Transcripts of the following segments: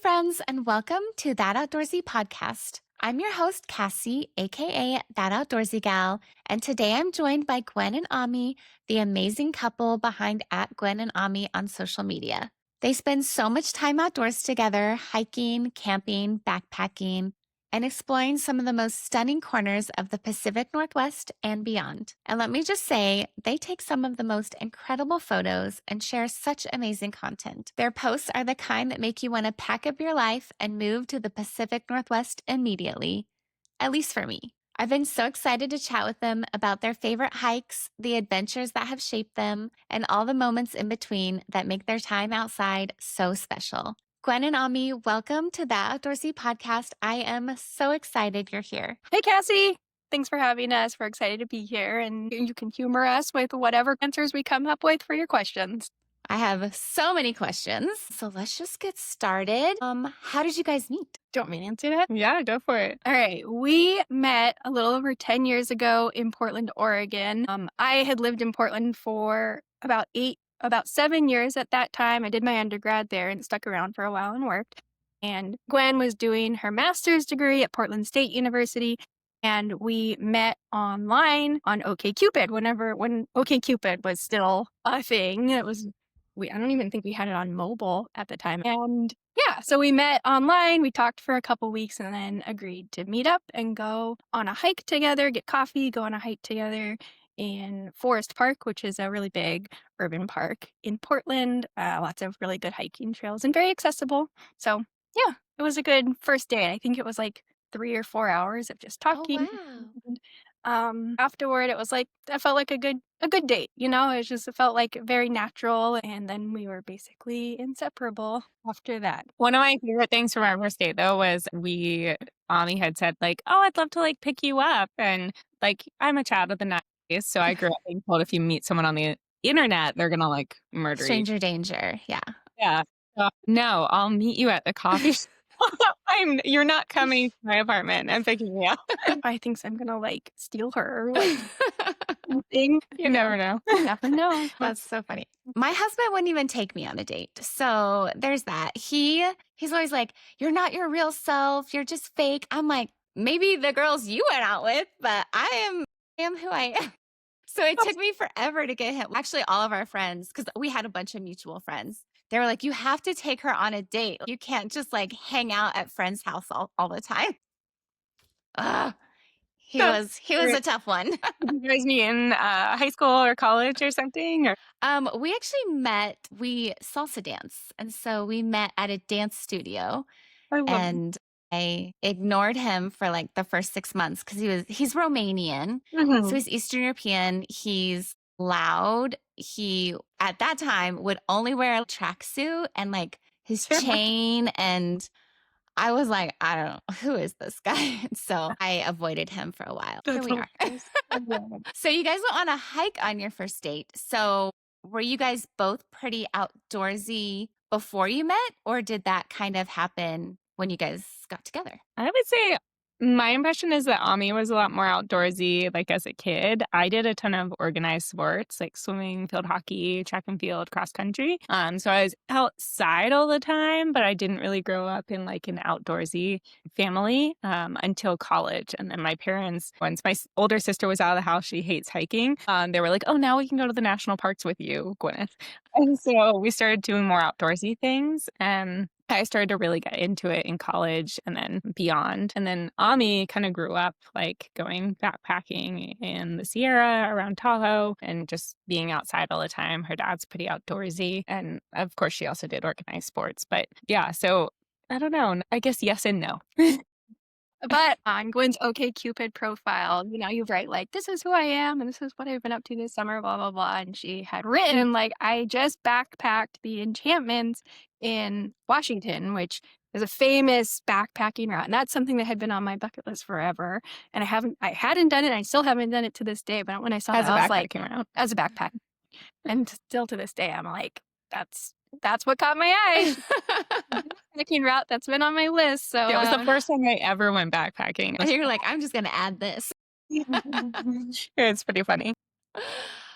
friends, and welcome to That Outdoorsy Podcast. I'm your host, Cassie, aka That Outdoorsy Gal, and today I'm joined by Gwyn and Ami, the amazing couple behind @Gwyn and Ami on social media. They spend so much time outdoors together, hiking, camping, backpacking, and exploring some of the most stunning corners of the Pacific Northwest and beyond. And let me just say, they take some of the most incredible photos and share such amazing content. Their posts are the kind that make you want to pack up your life and move to the Pacific Northwest immediately, at least for me. I've been so excited to chat with them about their favorite hikes, the adventures that have shaped them, and all the moments in between that make their time outside so special. Gwyn and Ami, welcome to That Outdoorsy Podcast. I am so excited you're here. Hey, Cassie. Thanks for having us. We're excited to be here, and you can humor us with whatever answers we come up with for your questions. I have so many questions, so let's just get started. How did you guys meet? Do you want me to answer that? Yeah, go for it. All right. We met a little over 10 years ago in Portland, Oregon. I had lived in Portland for about 7 years at that time. I did my undergrad there and stuck around for a while and worked. And Gwyn was doing her master's degree at Portland State University. And we met online on OkCupid when OkCupid was still a thing. I don't even think we had it on mobile at the time. And yeah, so we met online. We talked for a couple weeks and then agreed to meet up and go on a hike together, get coffee, go on a hike together in Forest Park, which is a really big urban park in Portland. Lots of really good hiking trails and very accessible. So yeah, it was a good first day. I think it was like 3 or 4 hours of just talking. Oh, And, afterward, it was like, I felt like a good date, it felt like very natural. And then we were basically inseparable after that. One of my favorite things from our first date, though, was Ami had said, like, oh, I'd love to, like, pick you up. And, like, I'm a child of the 90s, so I grew up being told if you meet someone on the internet, they're going to, like, murder you. stranger danger. Yeah. Yeah. So, no, I'll meet you at the coffee shop. You're not coming to my apartment and picking me up. I think I'm going to, like, steal her or, like, something. You never know. You never know. That's so funny. My husband wouldn't even take me on a date. So there's that. He's always like, you're not your real self. You're just fake. I'm like, maybe the girls you went out with, but I am who I am. So it took me forever to get him. Actually, all of our friends, because we had a bunch of mutual friends, they were like, you have to take her on a date. You can't just like hang out at friends' house all the time. He was a tough one. Did you guys meet in high school or college or something? Or? We actually we salsa dance. And so we met at a dance studio. And I ignored him for like the first 6 months because he's Romanian. Mhm. So he's Eastern European. He's loud. He, at that time, would only wear a tracksuit and like his chain. And I was like, I don't know, who is this guy? So I avoided him for a while. Here That's we are. So you guys went on a hike on your first date. So were you guys both pretty outdoorsy before you met, or did that kind of happen when you guys got together? I would say my impression is that Ami was a lot more outdoorsy, like as a kid. I did a ton of organized sports like swimming, field hockey, track and field, cross country. So I was outside all the time, but I didn't really grow up in like an outdoorsy family until college. And then my parents, once my older sister was out of the house, she hates hiking. They were like, oh, now we can go to the national parks with you, Gwyneth. And so we started doing more outdoorsy things. I started to really get into it in college and then beyond. And then Ami kind of grew up like going backpacking in the Sierra around Tahoe and just being outside all the time. Her dad's pretty outdoorsy. And of course, she also did organized sports. But yeah, so I don't know. I guess yes and no. But on Gwyn's OkCupid profile, you write like, this is who I am and this is what I've been up to this summer, blah, blah, blah. And she had written like, I just backpacked the enchantments in Washington, which is a famous backpacking route. And that's something that had been on my bucket list forever. And I hadn't done it. And I still haven't done it to this day. But when I saw it, I was like, as a backpack. And still to this day, I'm like, that's what caught my eye. Backpacking route that's been on my list. So it was the first time I ever went backpacking. And you're like, I'm just going to add this. It's pretty funny.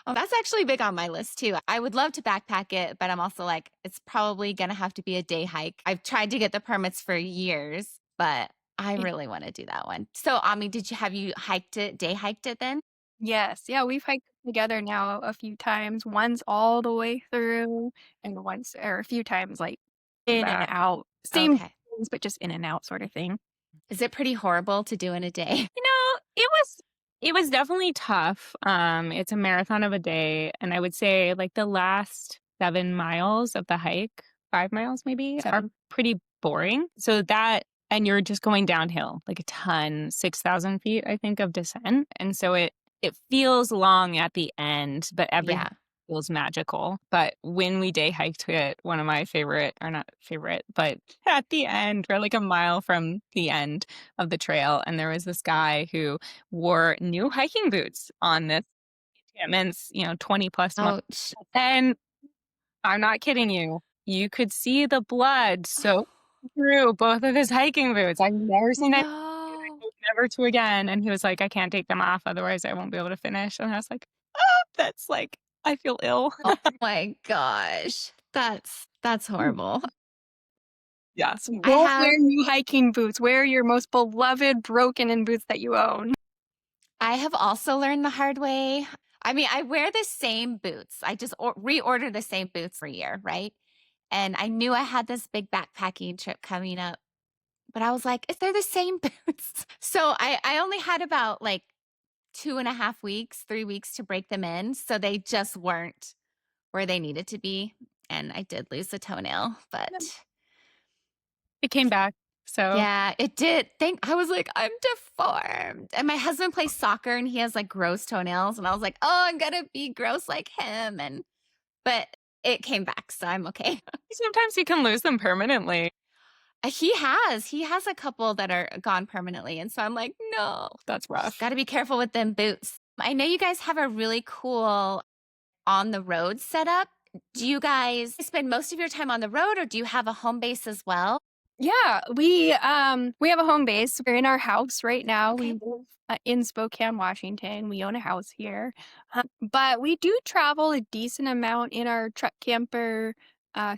Oh, that's actually big on my list too. I would love to backpack it, but I'm also like, it's probably going to have to be a day hike. I've tried to get the permits for years, but I really want to do that one. So, Ami, have you hiked it, day hiked it then? Yes. Yeah, we've hiked together now a few times. Once all the way through and once or a few times like in and Back. out. Same Okay. things, but just in and out sort of thing. Is it pretty horrible to do in a day? It was definitely tough. It's a marathon of a day, and I would say like the last 7 miles of the hike, 5 miles maybe, are 7. pretty boring. So that, and you're just going downhill like a ton, 6,000 feet, I think, of descent. And so it feels long at the end, but everything Yeah. feels magical. But when we day hiked it, one of my favorite, or not favorite, but at the end, we're like a mile from the end of the trail, and there was this guy who wore new hiking boots on this immense, 20 plus miles. Ouch. And I'm not kidding you. You could see the blood so through both of his hiking boots. I've never seen it. No. Never to again. And he was like, I can't take them off, otherwise I won't be able to finish. And I was like, oh, that's like, I feel ill. Oh my gosh. That's horrible. Yeah. So I don't have wear new hiking boots. Wear your most beloved broken in boots that you own. I have also learned the hard way. I mean, I wear the same boots. I just reorder the same boots for a year, right? And I knew I had this big backpacking trip coming up, but I was like, if they're the same boots. So I only had about like 2.5 weeks, 3 weeks to break them in. So they just weren't where they needed to be. And I did lose a toenail, but It came back. So yeah, it did. I was like, I'm deformed. And my husband plays soccer and he has like gross toenails. And I was like, oh, I'm gonna be gross like him. But it came back, so I'm okay. sometimes you can lose them permanently. He has a couple that are gone permanently. And so I'm like, no, That's rough. got to be careful with them boots. I know you guys have a really cool on the road setup. Do you guys spend most of your time on the road or do you have a home base as well? Yeah, we have a home base. We're in our house right now. Okay. We live in Spokane, Washington. We own a house here, but we do travel a decent amount in our truck camper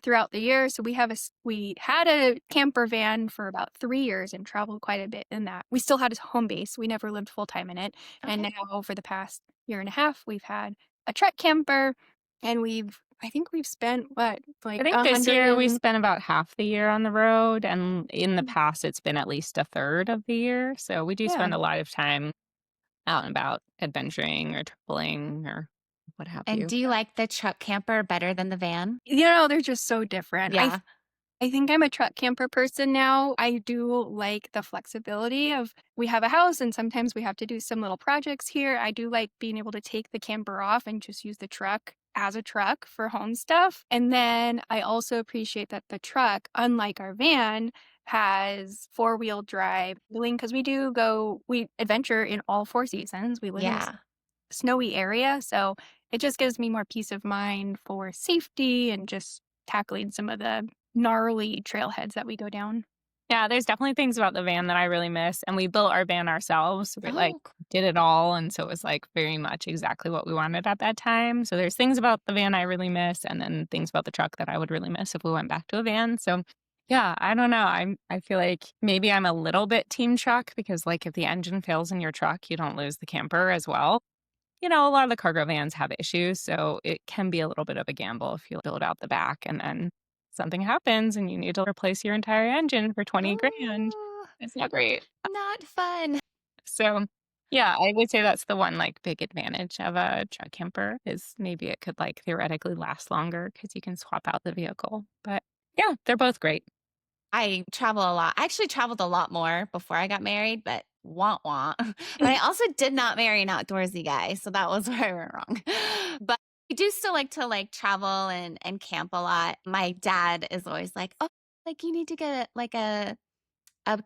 throughout the year. So we had a camper van for about 3 years and traveled quite a bit in that. We still had a home base. We never lived full time in it, and Okay. now for the past year and a half, we've had a truck camper, and I think we've spent what, like I think this year we 100 spent about half the year on the road, and in the past it's been at least a third of the year. So we do Yeah. spend a lot of time out and about adventuring or traveling or what have And you. do you like the truck camper better than the van? They're just so different. Yeah. I think I'm a truck camper person now. I do like the flexibility of we have a house and sometimes we have to do some little projects here. I do like being able to take the camper off and just use the truck as a truck for home stuff. And then I also appreciate that the truck, unlike our van, has four-wheel drive because we adventure in all 4 seasons. We live in a Yeah. snowy area, so it just gives me more peace of mind for safety and just tackling some of the gnarly trailheads that we go down. Yeah, there's definitely things about the van that I really miss. And we built our van ourselves. We like Oh, did it all. And so it was like very much exactly what we wanted at that time. So there's things about the van I really miss, and then things about the truck that I would really miss if we went back to a van. So yeah, I don't know. I feel like maybe I'm a little bit team truck because like if the engine fails in your truck, you don't lose the camper as well. A lot of the cargo vans have issues, so it can be a little bit of a gamble if you build out the back and then something happens and you need to replace your entire engine for 20 grand. oh, It's not great. not fun. So, yeah, I would say that's the one like big advantage of a truck camper is maybe it could like theoretically last longer because you can swap out the vehicle. But yeah, they're both great. I travel a lot. I actually traveled a lot more before I got married, but want want. But I also did not marry an outdoorsy guy, so that was where I went wrong. But I do still like to like travel and camp a lot. My dad is always like, "Oh, like you need to get like a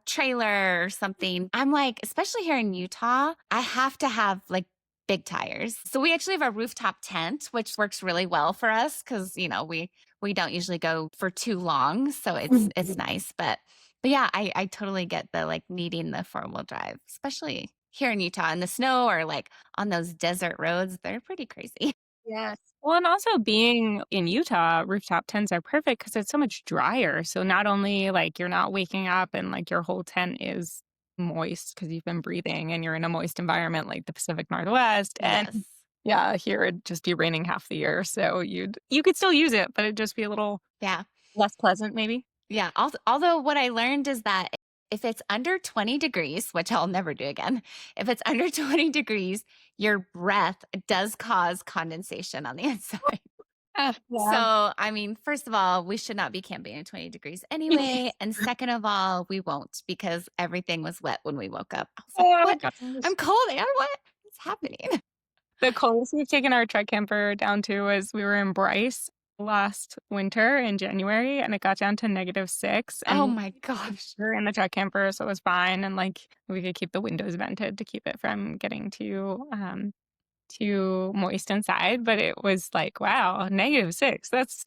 trailer or something." I'm like, especially here in Utah, I have to have like big tires. So we actually have a rooftop tent, which works really well for us because we don't usually go for too long. So it's nice. But yeah, I totally get the like needing the 4-wheel drive, especially here in Utah in the snow or like on those desert roads. They're pretty crazy. Yes. Well, and also being in Utah, rooftop tents are perfect because it's so much drier. So not only like you're not waking up and like your whole tent is moist because you've been breathing and you're in a moist environment like the Pacific Northwest. And Yes. yeah, here it'd just be raining half the year. So you could still use it, but it'd just be a little Yeah. less pleasant maybe. Yeah. Although what I learned is that if it's under 20 degrees, which I'll never do again, if it's under 20 degrees, your breath does cause condensation on the inside. Yeah. So, I mean, first of all, we should not be camping at 20 degrees anyway. And second of all, we won't because everything was wet when we woke up. I was like, Oh my what? gosh. I'm cold. And what? What's happening? The coldest we've taken our truck camper down to was we were in Bryce last winter in January, and it got down to -6. Oh And my gosh. we're in the truck camper, so it was fine. And like we could keep the windows vented to keep it from getting too moist inside. But it was like, wow, -6. That's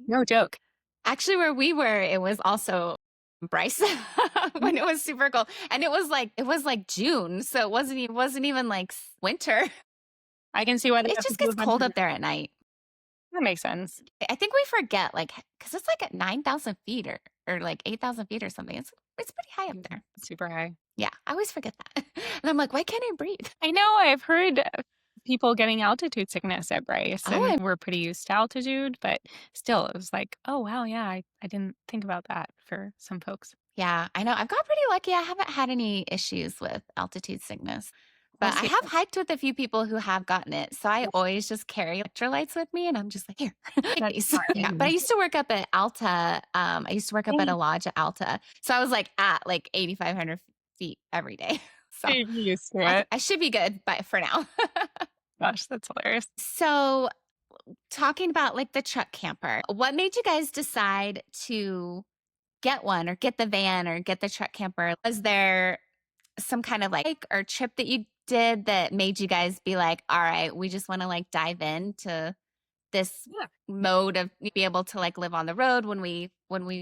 no joke. Actually, where we were, it was also Bryce when it was super cold. And it was like June. So it wasn't even like winter. I can see why they It have to just do a gets bunch cold of up there at night. that makes sense. I think we forget, like, because it's like at 9,000 feet or like 8,000 feet or something. It's pretty high up there. Super high. Yeah, I always forget that. And I'm like, why can't I breathe? I know I've heard people getting altitude sickness at Bryce, Oh, and we're pretty used to altitude, but still, it was like, oh, wow, yeah, I didn't think about that for some folks. Yeah, I know. I've got pretty lucky. I haven't had any issues with altitude sickness. But I see. have hiked with a few people who have gotten it. So I always just carry electrolytes with me and I'm just like, here. take these. Yeah. But I used to work up at Alta. I used to work up at a lodge at Alta. So I was like at like 8,500 feet every day. So You're used to it. I should be good but for now. Gosh, that's hilarious. So talking about like the truck camper, what made you guys decide to get one or get the van or get the truck camper? Was there some kind of like or trip that you did that made you guys be like, all right, we just want to like dive into this Yeah. mode of be able to like live on the road when we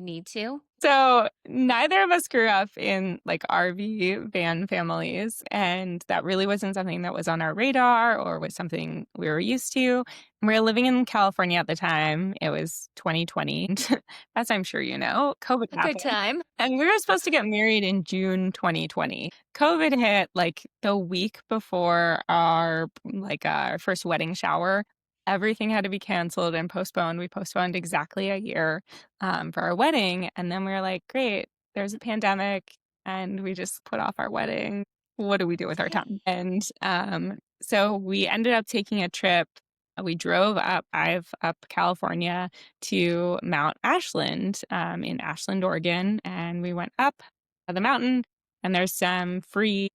need to? So neither of us grew up in like RV van families, and that really wasn't something that was on our radar or was something we were used to. We were living in California at the time. It was 2020. As I'm sure you know, COVID A good happened. time. And we were supposed to get married in June 2020. COVID hit like the week before our first wedding shower. Everything had to be canceled and postponed. We postponed exactly a year for our wedding. And then we were like, great, there's a pandemic and we just put off our wedding. What do we do with our time? And so we ended up taking a trip. We drove up California to Mount Ashland in Ashland, Oregon. And we went up the mountain and there's some free,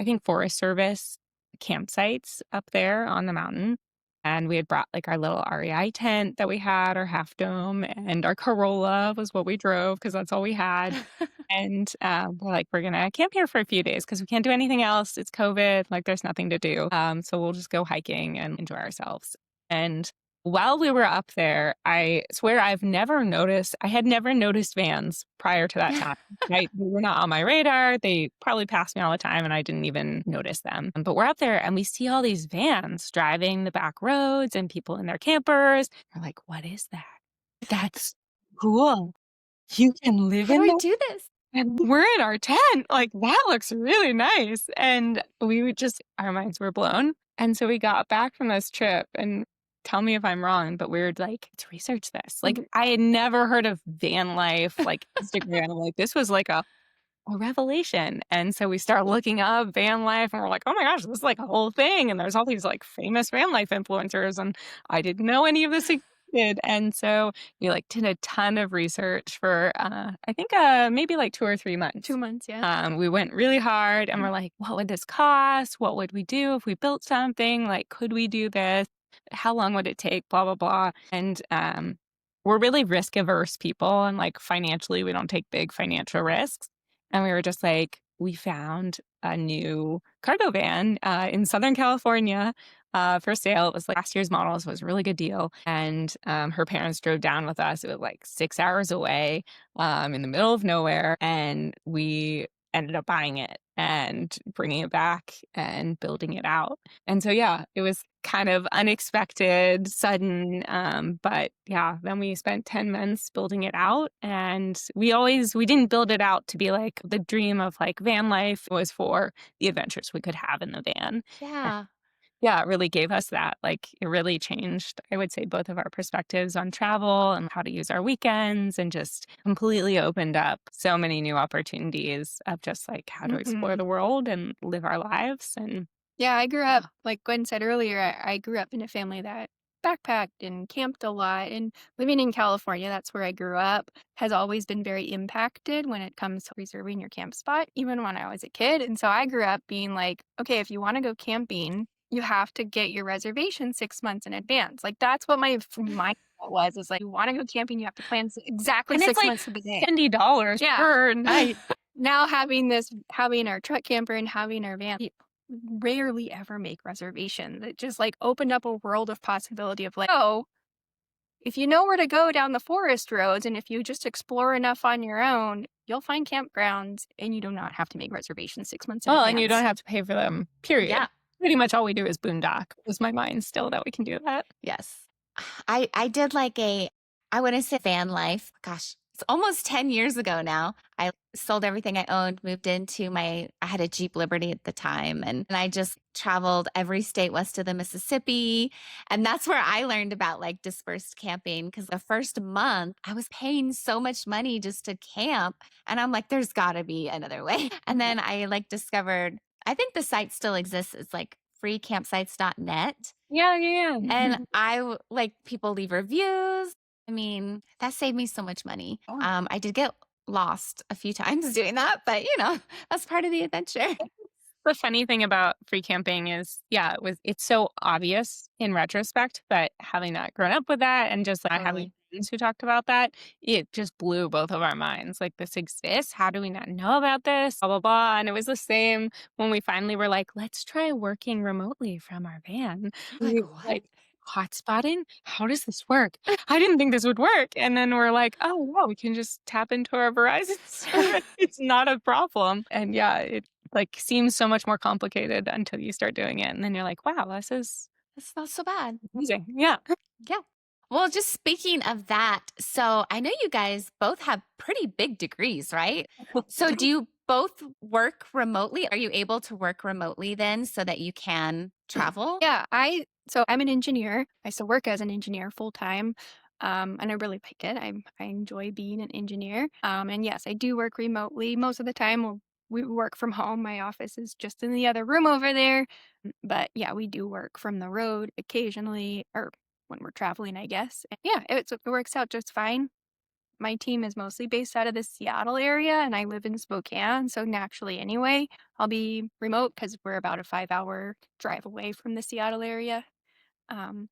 I think, Forest Service campsites up there on the mountain. And we had brought like our little REI tent that we had, our half dome, and our Corolla was what we drove because that's all we had. And we're like, we're going to camp here for a few days because we can't do anything else. It's COVID. Like, there's nothing to do. So we'll just go hiking and enjoy ourselves. And while we were up there, I swear I had never noticed vans prior to that time. They were not on my radar. They probably passed me all the time and I didn't even notice them. But we're up there and we see all these vans driving the back roads and people in their campers. We're like, what is that? That's cool. You can live How in do we that. do this? And we're in our tent. Like, that looks really nice. And our minds were blown. And so we got back from this trip and tell me if I'm wrong, but we were like, let's research this. Like, I had never heard of van life, like Instagram. Like, this was like a revelation. And so we start looking up van life and we're like, oh my gosh, this is like a whole thing. And there's all these like famous van life influencers. And I didn't know any of this existed. And so we like did a ton of research for, I think maybe like 2 or 3 months. 2 months, yeah. We went really hard and we're like, what would this cost? What would we do if we built something? Like, could we do this? How long would it take? Blah, blah, blah. And we're really risk averse people. And like financially, we don't take big financial risks. And we were just like, we found a new cargo van in Southern California for sale. It was like last year's model, so it was a really good deal. And her parents drove down with us. It was like 6 hours away in the middle of nowhere. And we ended up buying it. and bringing it back and building it out. And so, yeah, it was kind of unexpected, sudden. But yeah, then we spent 10 months building it out. And we didn't build it out to be like the dream of like van life. It was for the adventures we could have in the van. Yeah. Yeah, it really gave us that. Like, it really changed, I would say, both of our perspectives on travel and how to use our weekends, and just completely opened up so many new opportunities of just like how to explore Mhm. the world and live our lives. And Yeah, I grew up, like Gwen said earlier, I grew up in a family that backpacked and camped a lot. And living in California, that's where I grew up, has always been very impacted when it comes to reserving your camp spot, even when I was a kid. And so I grew up being like, okay, if you want to go camping, you have to get your reservation 6 months in advance. Like that's what my mindset was. Is like, you want to go camping, you have to plan exactly and it's six like months to the day. $70 Yeah. per night. Now having our truck camper and having our van, rarely ever make reservations. It just like opened up a world of possibility of like, oh, if you know where to go down the forest roads and if you just explore enough on your own, you'll find campgrounds and you do not have to make reservations 6 months in Oh, advance. and you don't have to pay for them, period. Yeah. Pretty much all we do is boondock. Was my mind still that we can do that? Yes. I did like I wouldn't say van life. Gosh, it's almost 10 years ago now. I sold everything I owned, moved into I had a Jeep Liberty at the time, and I just traveled every state west of the Mississippi. And that's where I learned about like dispersed camping, because the first month I was paying so much money just to camp. And I'm like, there's got to be another way. And then I like discovered, I think the site still exists. It's like freecampsites.net. Yeah, yeah, yeah. And like people leave reviews. I mean, that saved me so much money. Oh. I did get lost a few times doing that, but that's part of the adventure. The funny thing about free camping is, yeah, it's so obvious in retrospect, but having not grown up with that and just not having Totally. friends who talked about that, it just blew both of our minds. Like, this exists. How do we not know about this? Blah, blah, blah. And it was the same when we finally were like, let's try working remotely from our van. Like, We were what? like, hotspotting? How does this work? I didn't think this would work. And then we're like, oh, wow, we can just tap into our Verizon service. It's not a problem. And yeah, it like seems so much more complicated until you start doing it. And then you're like, wow, this is It's not so bad. amazing. Yeah. Yeah. Well, just speaking of that, so I know you guys both have pretty big degrees, right? So do you both work remotely? Are you able to work remotely then so that you can travel? Yeah, so I'm an engineer. I still work as an engineer full time. And I really like it. I enjoy being an engineer. And yes, I do work remotely. Most of the time we work from home. My office is just in the other room over there. But yeah, we do work from the road occasionally, or when we're traveling, I guess. And yeah, it works out just fine. My team is mostly based out of the Seattle area, and I live in Spokane. So naturally, anyway, I'll be remote because we're about a 5-hour drive away from the Seattle area. Um,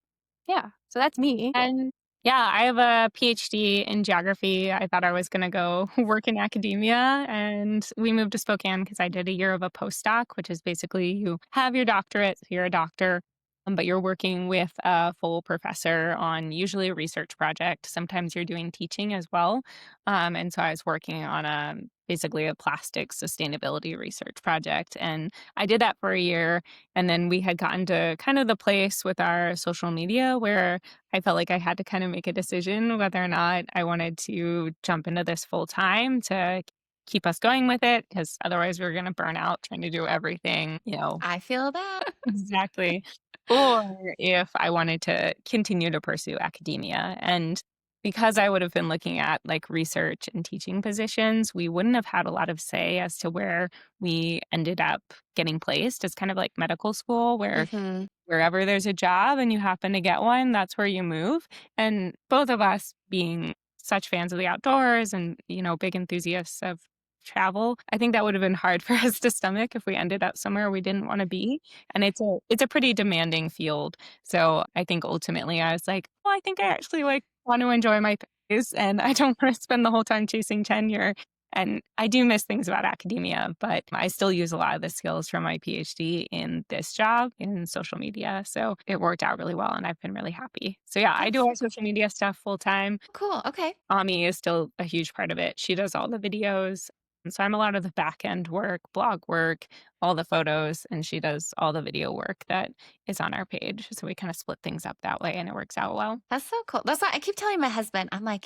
yeah, so that's me. And yeah, I have a PhD in geography. I thought I was going to go work in academia, and we moved to Spokane because I did a year of a postdoc, which is basically you have your doctorate, so you're a doctor, but you're working with a full professor on usually a research project. Sometimes you're doing teaching as well. And so I was working on basically a plastic sustainability research project. And I did that for a year. And then we had gotten to kind of the place with our social media where I felt like I had to kind of make a decision whether or not I wanted to jump into this full time to keep us going with it, because otherwise we were going to burn out trying to do everything, I feel that. exactly. Or if I wanted to continue to pursue academia. And because I would have been looking at like research and teaching positions, we wouldn't have had a lot of say as to where we ended up getting placed. It's kind of like medical school where Mhm. wherever there's a job and you happen to get one, that's where you move. And both of us being such fans of the outdoors and, big enthusiasts of travel, I think that would have been hard for us to stomach if we ended up somewhere we didn't want to be. And it's a pretty demanding field. So I think ultimately I was like, well, I think I actually want to enjoy my phase and I don't want to spend the whole time chasing tenure. And I do miss things about academia, but I still use a lot of the skills from my PhD in this job in social media. So it worked out really well and I've been really happy. So yeah, I do all social media stuff full time. Cool. Okay. Ami is still a huge part of it. She does all the videos. And so I'm a lot of the back end work, blog work, all the photos, and she does all the video work that is on our page. So we kind of split things up that way and it works out well. That's so cool. That's why I keep telling my husband, I'm like,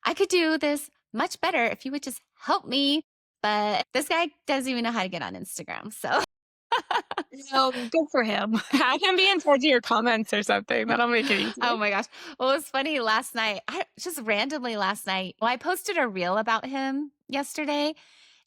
I could do this much better if you would just help me. But this guy doesn't even know how to get on Instagram. So Good for him. Have him be in charge of your comments or something. That'll make it easier. Oh my gosh. Well, it was funny last night. Just randomly last night, I posted a reel about him yesterday.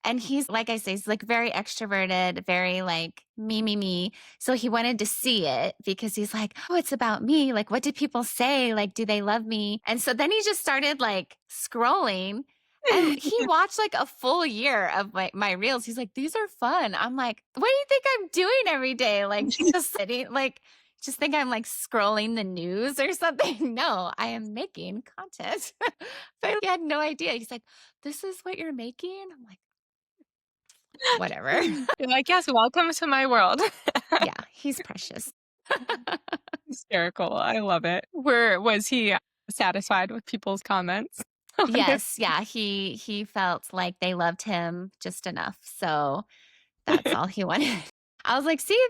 And he's, like I say, he's like very extroverted, very like me. So he wanted to see it because he's like, oh, it's about me. Like, what did people say? Like, do they love me? And so then he just started like scrolling and he watched like a full year of my reels. He's like, these are fun. I'm like, what do you think I'm doing every day? Like just sitting, like, just think I'm like scrolling the news or something. No, I am making content. But he had no idea. He's like, this is what you're making? I'm like, whatever. You're like, yes, welcome to my world. Yeah, he's precious. Hysterical. I love it. Was he satisfied with people's comments? Yes, yeah, he felt like they loved him just enough. So that's all he wanted. I was like, see,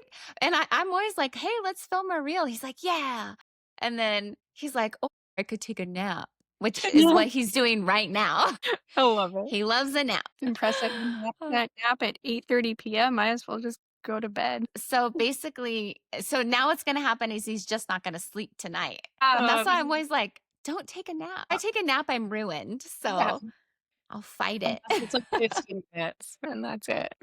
and I'm always like, hey, let's film a reel. He's like, yeah. And then he's like, oh, I could take a nap, which is what he's doing right now. I love it. He loves a nap. Impressive. That nap at 8:30 p.m. Might as well just go to bed. So basically, now what's going to happen is he's just not going to sleep tonight. And that's why I'm always like, don't take a nap. If I take a nap, I'm ruined. So I'll fight it. It's like 15 minutes and that's it.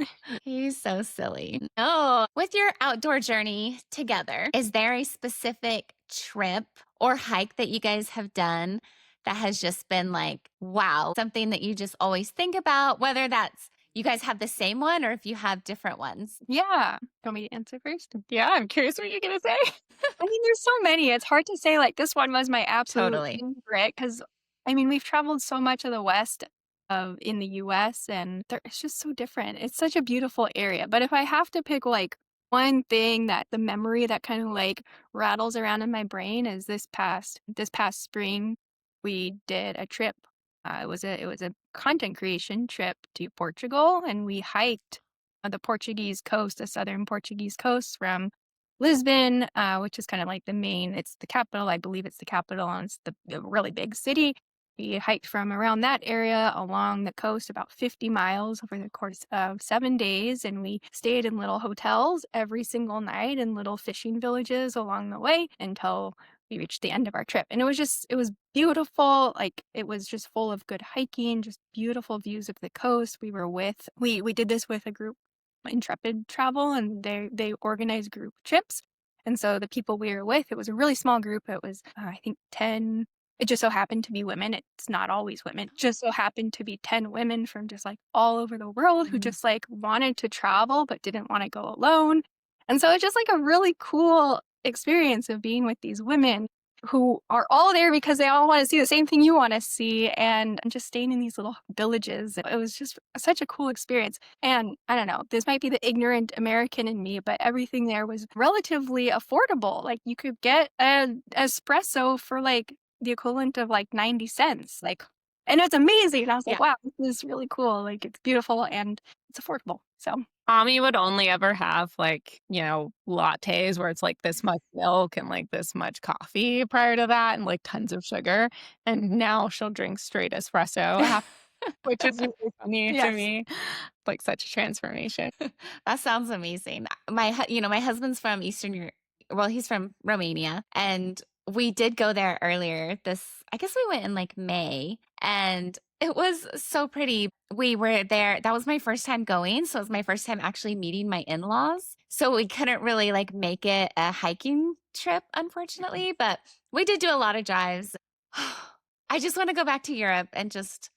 He's so silly. No. With your outdoor journey together, is there a specific trip or hike that you guys have done that has just been like, wow, something that you just always think about, whether that's you guys have the same one or if you have different ones? Yeah. Want me to answer first? Yeah, I'm curious what you're going to say. I mean, there's so many. It's hard to say like this one was my absolute Totally. favorite because I mean, we've traveled so much of the West of in the US and it's just so different. It's such a beautiful area. But if I have to pick like one thing that the memory that kind of like rattles around in my brain is this past spring we did a trip. It was a content creation trip to Portugal and we hiked the Portuguese coast, the southern Portuguese coast from Lisbon, which is kind of like it's the capital. I believe it's the capital and it's the really big city. We hiked from around that area along the coast about 50 miles over the course of 7 days. And we stayed in little hotels every single night in little fishing villages along the way until we reached the end of our trip. And it was beautiful. Like it was just full of good hiking, just beautiful views of the coast. We did this with a group, Intrepid Travel, and they organized group trips. And so the people we were with, it was a really small group. It was, I think 10. It just so happened to be women. It's not always women. It just so happened to be 10 women from just like all over the world who just like wanted to travel but didn't want to go alone. And so it's just like a really cool experience of being with these women who are all there because they all want to see the same thing you want to see and just staying in these little villages. It was just such a cool experience. And I don't know, this might be the ignorant American in me, but everything there was relatively affordable. Like you could get an espresso for like the equivalent of like 90 cents. And it's amazing. I was like, wow, this is really cool. Like it's beautiful and it's affordable. So Ami would only ever have like, lattes where it's like this much milk and like this much coffee prior to that and like tons of sugar. And now she'll drink straight espresso, which is really funny to me. Like such a transformation. That sounds amazing. My husband's from he's from Romania and we did go there earlier I guess we went in like May and it was so pretty. We were there. That was my first time going. So it was my first time actually meeting my in-laws. So we couldn't really like make it a hiking trip, unfortunately, but we did do a lot of drives. I just want to go back to Europe and just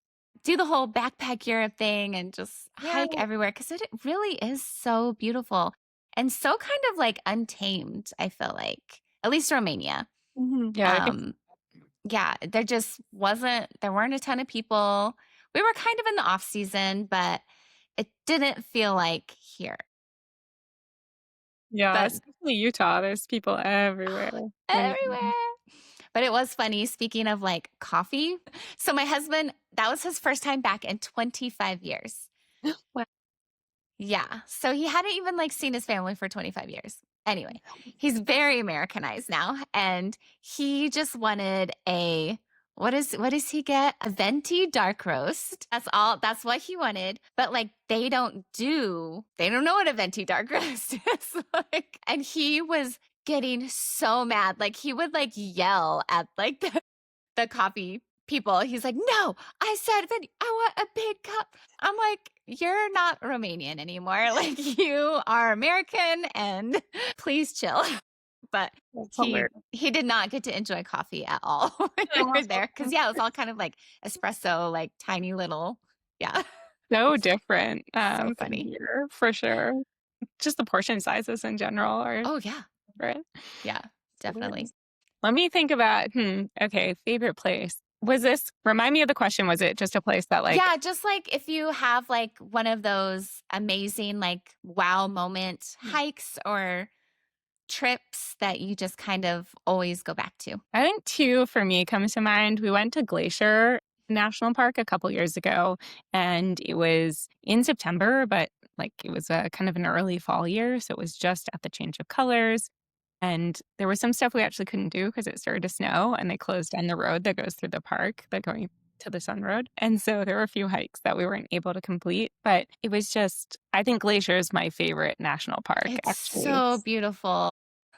do the whole backpack Europe thing and just hike everywhere because it really is so beautiful and so kind of like untamed, I feel like, at least Romania. Mm-hmm. There weren't a ton of people. We were kind of in the off season, but it didn't feel like here. Yeah, especially Utah. There's people everywhere. Everywhere. But it was funny, speaking of like coffee. So my husband, that was his first time back in 25 years. Yeah. So he hadn't even like seen his family for 25 years. Anyway, he's very Americanized now. And he just wanted what does he get? A venti dark roast. That's what he wanted. But like they don't know what a venti dark roast is. And he was getting so mad. Like he would like yell at like the coffee people. He's like, no, I said that I want a big cup. I'm like, you're not Romanian anymore. Like you are American and please chill. But he did not get to enjoy coffee at all when we were there. Because it was all kind of like espresso, like tiny little, yeah. So different. So funny. Here, for sure. Just the portion sizes in general are different. Yeah, definitely. Let me think about, okay, favorite place. Remind me of the question, was it just a place that like... Yeah, just like if you have like one of those amazing like wow moment hikes or trips that you just kind of always go back to. I think two for me comes to mind. We went to Glacier National Park a couple years ago, and it was in September, but like it was a kind of an early fall year. So it was just at the change of colors. And there was some stuff we actually couldn't do because it started to snow and they closed down the road that goes through the park, that going to the Sun Road. And so there were a few hikes that we weren't able to complete, but it was just, I think Glacier is my favorite national park. It's actually. So beautiful.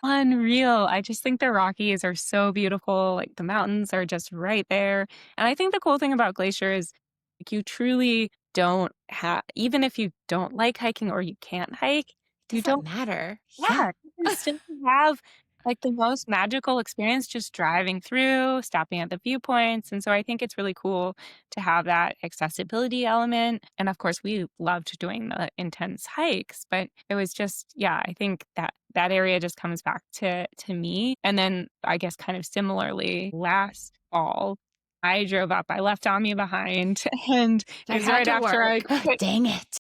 Unreal. I just think the Rockies are so beautiful. Like the mountains are just right there. And I think the cool thing about Glacier is like, you truly don't have, even if you don't like hiking or you can't hike, you don't matter. Yeah. You still have like the most magical experience just driving through, stopping at the viewpoints. And so I think it's really cool to have that accessibility element. And of course, we loved doing the intense hikes, but it was just, I think that area just comes back to me. And then I guess kind of similarly, last fall, I drove up. I left Ami behind, and it was right after I quit. Dang it.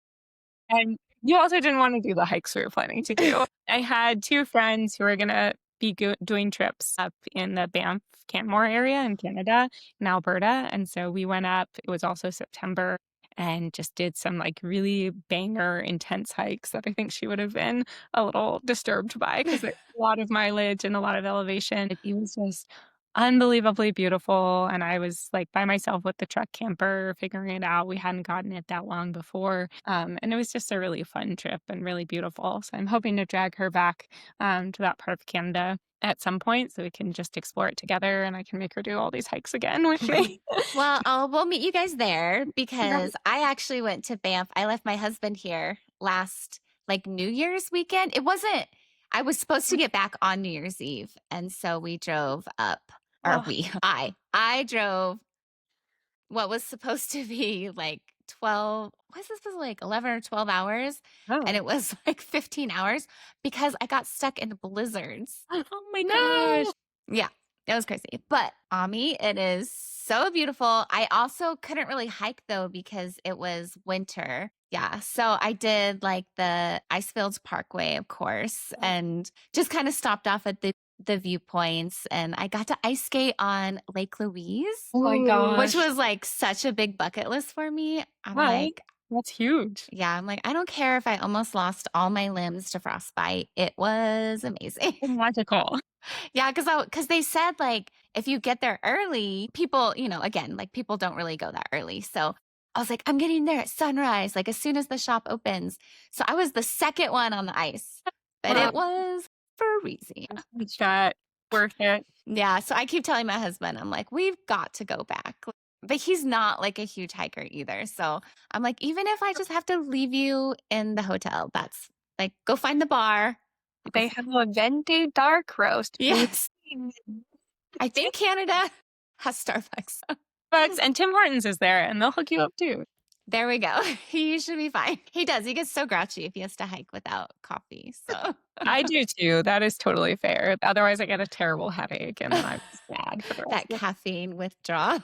And you also didn't want to do the hikes we were planning to do. I had two friends who were going to be doing trips up in the Banff, Canmore area in Canada, in Alberta. And so we went up. It was also September, and just did some like really banger intense hikes that I think she would have been a little disturbed by because there's a lot of mileage and a lot of elevation. It was just unbelievably beautiful. And I was like by myself with the truck camper figuring it out. We hadn't gotten it that long before. And it was just a really fun trip and really beautiful. So I'm hoping to drag her back to that part of Canada at some point so we can just explore it together and I can make her do all these hikes again with me. Well, we'll meet you guys there because I actually went to Banff. I left my husband here last like New Year's weekend. I was supposed to get back on New Year's Eve. And so we drove up. I drove what was supposed to be like 11 or 12 hours. Oh. And it was like 15 hours because I got stuck in blizzards. Oh my gosh. Yeah, it was crazy. But Ami, it is so beautiful. I also couldn't really hike though because it was winter. Yeah, so I did like the Icefields Parkway, of course, and just kind of stopped off at the viewpoints, and I got to ice skate on Lake Louise. Oh my gosh. Which was like such a big bucket list for me. I'm like, that's huge. Yeah, I'm like, I don't care if I almost lost all my limbs to frostbite. It was amazing. Magical. Yeah, because they said like if you get there early, people, again, like people don't really go that early. So I was like, I'm getting there at sunrise, like as soon as the shop opens. So I was the second one on the ice, but it was freezing. Is that worth it? Yeah. So I keep telling my husband, I'm like, we've got to go back. But he's not like a huge hiker either. So I'm like, even if I just have to leave you in the hotel, that's like, go find the bar. They have a venti dark roast. Yes. I think Canada has Starbucks. And Tim Hortons is there and they'll hook you up too. There we go. He should be fine. He does. He gets so grouchy if he has to hike without coffee. So I do too. That is totally fair. Otherwise, I get a terrible headache and I'm sad for the rest that caffeine withdrawal.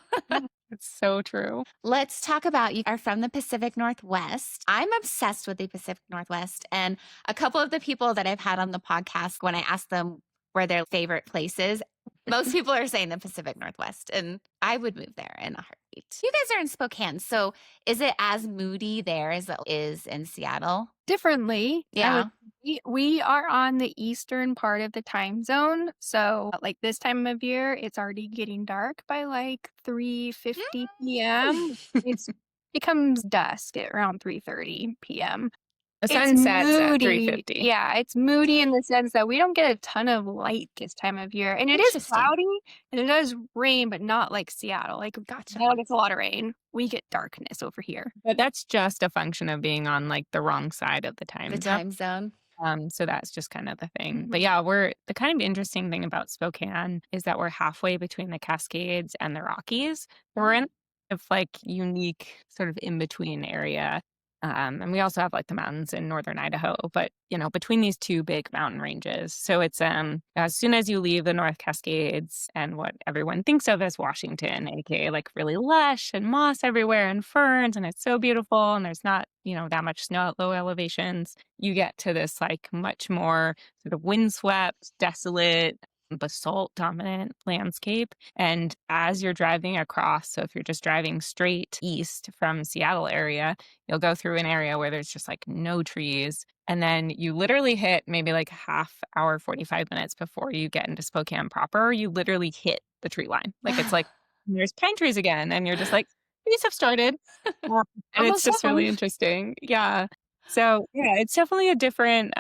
It's so true. Let's talk about, you are from the Pacific Northwest. I'm obsessed with the Pacific Northwest. And a couple of the people that I've had on the podcast, when I asked them where their favorite places, most people are saying the Pacific Northwest. And I would move there in a heartbeat. You guys are in Spokane, so is it as moody there as it is in Seattle? Differently. Yeah. We are on the eastern part of the time zone. So like this time of year, it's already getting dark by like 3:50 p.m. It's becomes dusk at around 3:30 p.m. The It's sun sets at moody. 3:50. Yeah, it's moody in the sense that we don't get a ton of light this time of year. And it is Interesting. cloudy and it does rain, but not like Seattle. Like Gotcha. Seattle gets a lot of rain. We get darkness over here. But that's just a function of being on like the wrong side of the time The zone. time zone. So that's just kind of the thing. But Mhm. yeah, we're the kind of interesting thing about Spokane is that we're halfway between the Cascades and the Rockies. We're in of like unique sort of in between area. And we also have like the mountains in northern Idaho, but between these two big mountain ranges. So it's as soon as you leave the North Cascades and what everyone thinks of as Washington, aka like really lush and moss everywhere and ferns, and it's so beautiful, and there's not, that much snow at low elevations, you get to this like much more sort of windswept, desolate, basalt dominant landscape. And as you're driving across, so if you're just driving straight east from Seattle area, you'll go through an area where there's just like no trees. And then you literally hit maybe like half hour, 45 minutes before you get into Spokane proper, you literally hit the tree line. Like it's like, there's pine trees again. And you're just like, trees have started. And it's Almost just really home. interesting. Yeah. So yeah, it's definitely a different,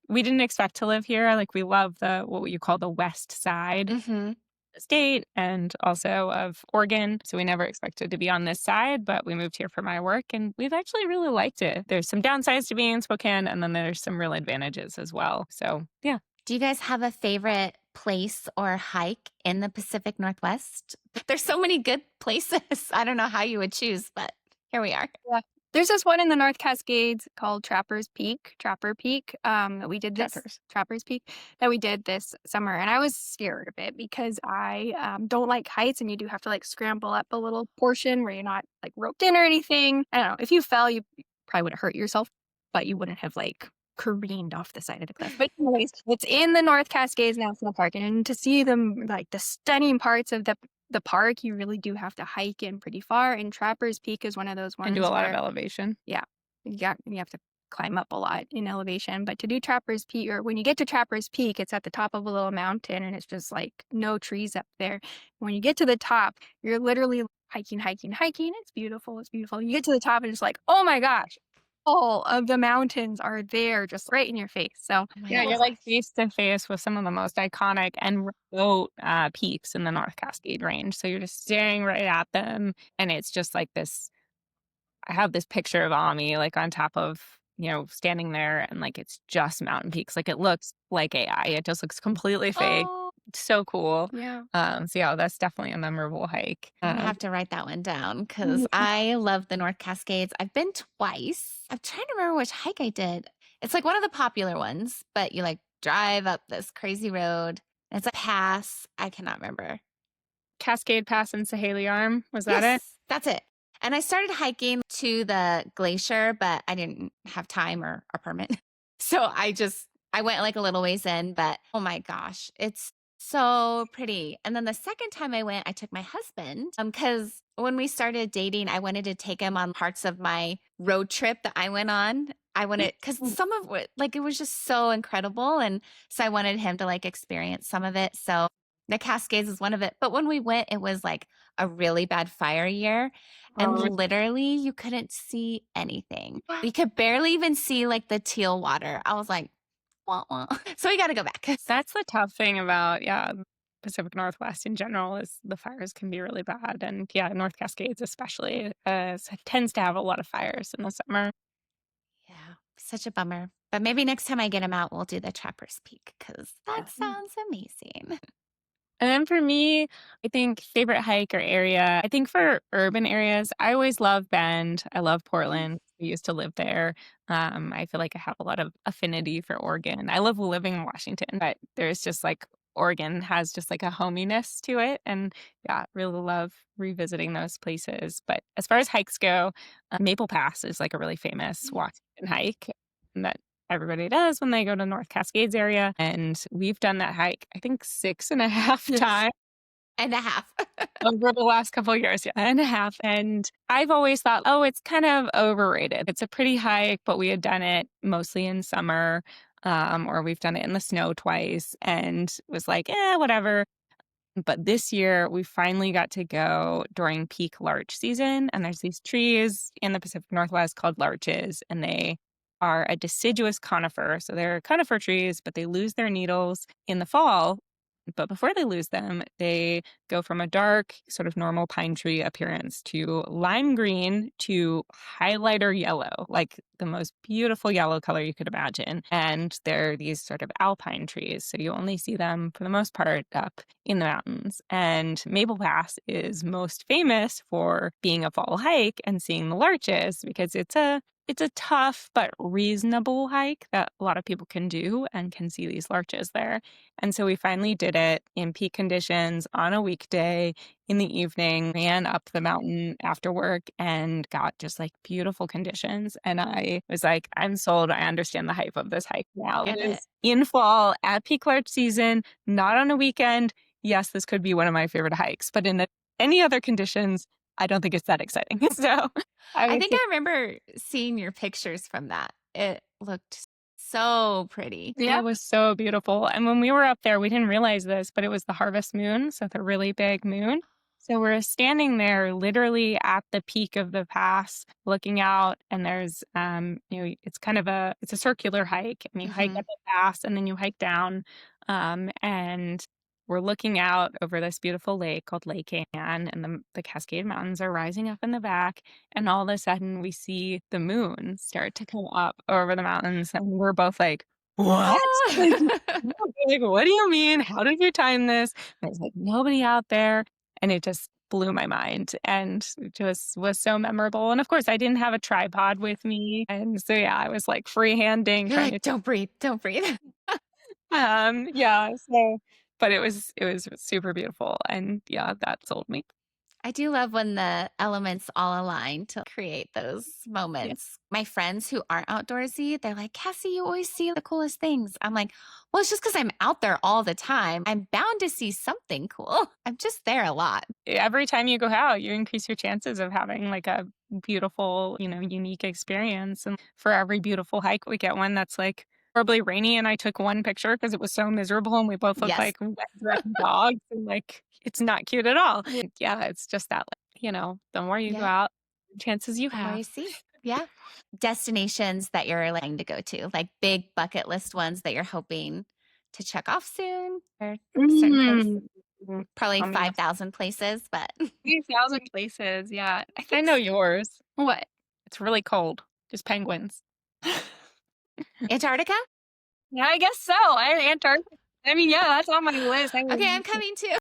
we didn't expect to live here. Like we love what you call the west side Mm-hmm. state and also of Oregon. So we never expected to be on this side, but we moved here for my work and we've actually really liked it. There's some downsides to being in Spokane and then there's some real advantages as well. So yeah. Do you guys have a favorite place or hike in the Pacific Northwest? There's so many good places. I don't know how you would choose, but here we are. Yeah. There's this one in the North Cascades called Trapper Peak, that we did Trappers Peak, that we did this summer. And I was scared of it because I don't like heights and you do have to like scramble up a little portion where you're not like roped in or anything. I don't know. If you fell, you probably would have hurt yourself, but you wouldn't have like careened off the side of the cliff. But anyways, it's in the North Cascades National Park. And to see them like the stunning parts of the park, you really do have to hike in pretty far, and Trappers Peak is one of those ones And do a lot of where elevation. you have to climb up a lot in elevation. But to do Trappers Peak, or when you get to Trappers Peak, it's at the top of a little mountain and it's just like no trees up there. When you get to the top, you're literally hiking. It's beautiful. You get to the top and it's like, oh my gosh, all of the mountains are there just right in your face. So Yeah, you're like face to face with some of the most iconic and remote peaks in the North Cascade range. So you're just staring right at them. And it's just like this. I have this picture of Ami like on top of, standing there and like it's just mountain peaks. Like it looks like AI. It just looks completely fake. Oh, It's so cool. yeah. So yeah, that's definitely a memorable hike. I'm gonna have to write that one down because I love the North Cascades. I've been twice. I'm trying to remember which hike I did. It's like one of the popular ones, but you like drive up this crazy road. And it's a pass. I cannot remember. Cascade Pass in Saheli Arm. Was that it? Yes, that's it. And I started hiking to the glacier, but I didn't have time or a permit. So I went like a little ways in, but oh my gosh, it's so pretty. And then the second time I went, I took my husband because when we started dating, I wanted to take him on parts of my road trip that I went on. I wanted, because some of it, like it was just so incredible. And so I wanted him to like experience some of it. So the Cascades is one of it. But when we went, it was like a really bad fire year. And literally you couldn't see anything. You could barely even see like the teal water. I was like, wah, wah. So we got to go back. That's the tough thing about, Pacific Northwest in general is the fires can be really bad. And yeah, North Cascades especially tends to have a lot of fires in the summer. Yeah, such a bummer. But maybe next time I get him out, we'll do the Trapper's Peak because that sounds amazing. And then for me, I think favorite hike or area, I think for urban areas, I always love Bend. I love Portland. I used to live there. I feel like I have a lot of affinity for Oregon. I love living in Washington, but there's just like Oregon has just like a hominess to it. And yeah, really love revisiting those places. But as far as hikes go, Maple Pass is like a really famous Washington hike that everybody does when they go to North Cascades area. And we've done that hike, I think 6.5 times. and a half. over the last couple of years, yeah, and a half. And I've always thought, oh, it's kind of overrated. It's a pretty hike, but we had done it mostly in summer, or we've done it in the snow twice, and was like, whatever. But this year, we finally got to go during peak larch season. And there's these trees in the Pacific Northwest called larches, and they are a deciduous conifer. So they're conifer trees, but they lose their needles in the fall. But before they lose them, they go from a dark, sort of normal pine tree appearance to lime green to highlighter yellow, like the most beautiful yellow color you could imagine. And they're these sort of alpine trees. So you only see them for the most part up in the mountains. And Maple Pass is most famous for being a fall hike and seeing the larches because it's a tough but reasonable hike that a lot of people can do and can see these larches there. And so we finally did it in peak conditions on a weekday in the evening, ran up the mountain after work and got just like beautiful conditions. And I was like, I'm sold. I understand the hype of this hike now. Get It it. is in fall at peak larch season, not on a weekend. Yes, this could be one of my favorite hikes, but in any other conditions, I don't think it's that exciting. So I would think say- I remember seeing your pictures from that. It looked so pretty. Yeah. It was so beautiful. And when we were up there, we didn't realize this, but it was the harvest moon, so the really big moon. So we're standing there literally at the peak of the pass, looking out, and there's it's kind of it's a circular hike, and you hike Mhm. up the pass and then you hike down. And we're looking out over this beautiful lake called Lake Anne, and the Cascade Mountains are rising up in the back. And all of a sudden, we see the moon start to come up over the mountains, and we're both like, "What?" Like, what do you mean? How did you time this? There's like nobody out there, and it just blew my mind, and it just was so memorable. And of course, I didn't have a tripod with me, and so yeah, I was like freehanding, You're trying like, don't breathe, don't breathe. yeah. So, but it was super beautiful, and yeah, that sold me. I do love when the elements all align to create those moments. My friends who aren't outdoorsy, they're like, Cassie, you always see the coolest things. I'm like, well, it's just because I'm out there all the time. I'm bound to see something cool. I'm just there a lot. Every time you go out, you increase your chances of having like a beautiful, unique experience. And for every beautiful hike, we get one that's like horribly rainy. And I took one picture because it was so miserable, and we both look Yes. like wet, dressed dogs, and like it's not cute at all. Yeah, it's just that, the more you go Yeah. out, the chances you The more have. you see. Yeah. Destinations that you're like to go to, like big bucket list ones that you're hoping to check off soon, or certain places. Probably I mean, 5,000 places, but 3,000 places. Yeah. I know yours. What? It's really cold. Just penguins. Antarctica? Yeah, I guess so. Antarctica. I mean, yeah, that's on my list. Okay, I'm coming too.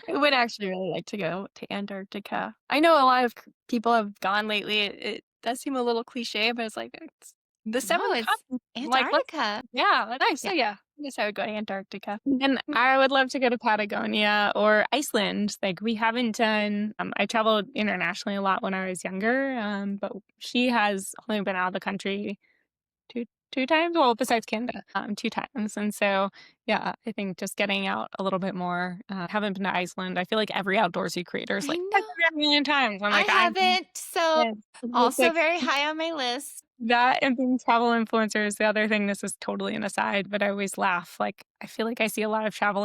I would actually really like to go to Antarctica. I know a lot of people have gone lately. It does seem a little cliche, but it's like it's the No, seventh it's continent. Like, Antarctica. yeah, nice. So Yeah. yeah, I guess I would go to Antarctica. And I would love to go to Patagonia or Iceland. Like we haven't done. I traveled internationally a lot when I was younger, but she has only been out of the country two times. Well, besides Canada, 2 times. And so, yeah, I think just getting out a little bit more. Haven't been to Iceland. I feel like every outdoorsy creator is I like, know. I've been there a million times. I'm I like, haven't. So yeah. It's also like, very high on my list. that and being travel influencers. The other thing, this is totally an aside, but I always laugh. Like, I feel like I see a lot of travel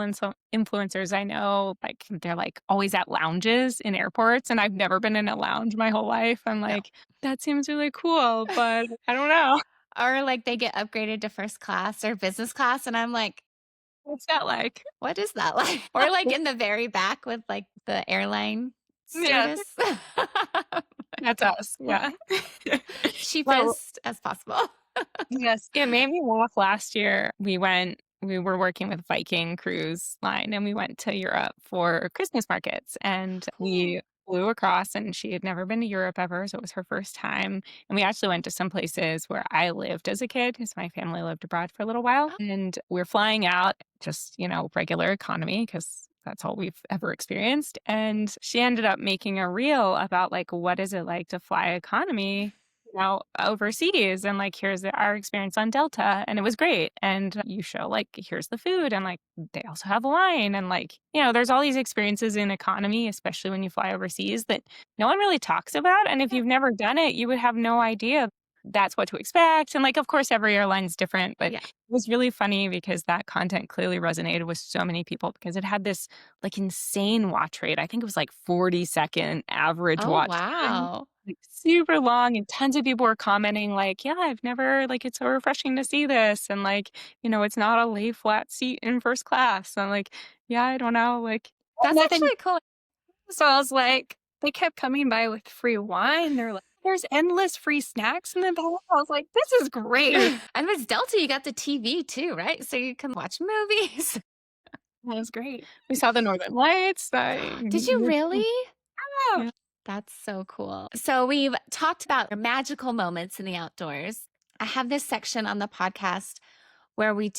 influencers I know, like, they're like always at lounges in airports, and I've never been in a lounge my whole life. I'm No. like, that seems really cool, but I don't know. Or like they get upgraded to first class or business class. And I'm like, What's that like? what is that like? Or like in the very back with like the airline Yeah. stewardess. That's us. Yeah. Cheapest as possible. Yes. It made me laugh last year. We were working with Viking Cruise Line, and we went to Europe for Christmas markets, and we flew across, and she had never been to Europe ever. So it was her first time. And we actually went to some places where I lived as a kid because my family lived abroad for a little while. And we're flying out just, regular economy because that's all we've ever experienced. And she ended up making a reel about like, what is it like to fly economy overseas and like here's our experience on Delta and it was great. And you show like here's the food and like they also have wine and like there's all these experiences in economy, especially when you fly overseas, that no one really talks about. And if you've never done it, you would have no idea that's what to expect. And like of course every airline's different, but Yeah. it was really funny because that content clearly resonated with so many people because it had this like insane watch rate. I think it was like 40-second average Oh, watch time, wow. like super long, and tons of people were commenting like, yeah, I've never like it's so refreshing to see this, and like it's not a lay flat seat in first class. I'm like, yeah, I don't know, like That's And then actually cool. so I was like, they kept coming by with free wine. They're like, there's endless free snacks in the back. I was like, this is great. And with Delta, you got the TV too, right? So you can watch movies. That was great. we saw the Northern Lights. Did you really? Yeah. That's so cool. So we've talked about magical moments in the outdoors. I have this section on the podcast where we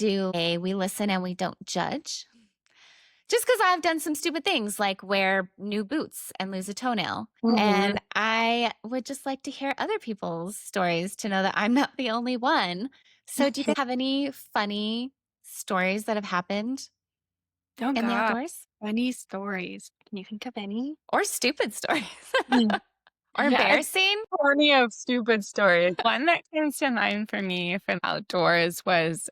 listen and we don't judge. Just because I've done some stupid things like wear new boots and lose a toenail. Mhm. And I would just like to hear other people's stories to know that I'm not the only one. So do you guys have any funny stories that have happened Oh, in the God. outdoors? Funny stories. Can you think of any? Or stupid stories? Mm. Or Yeah, it's embarrassing? plenty of stupid stories. One that comes to mind for me from outdoors was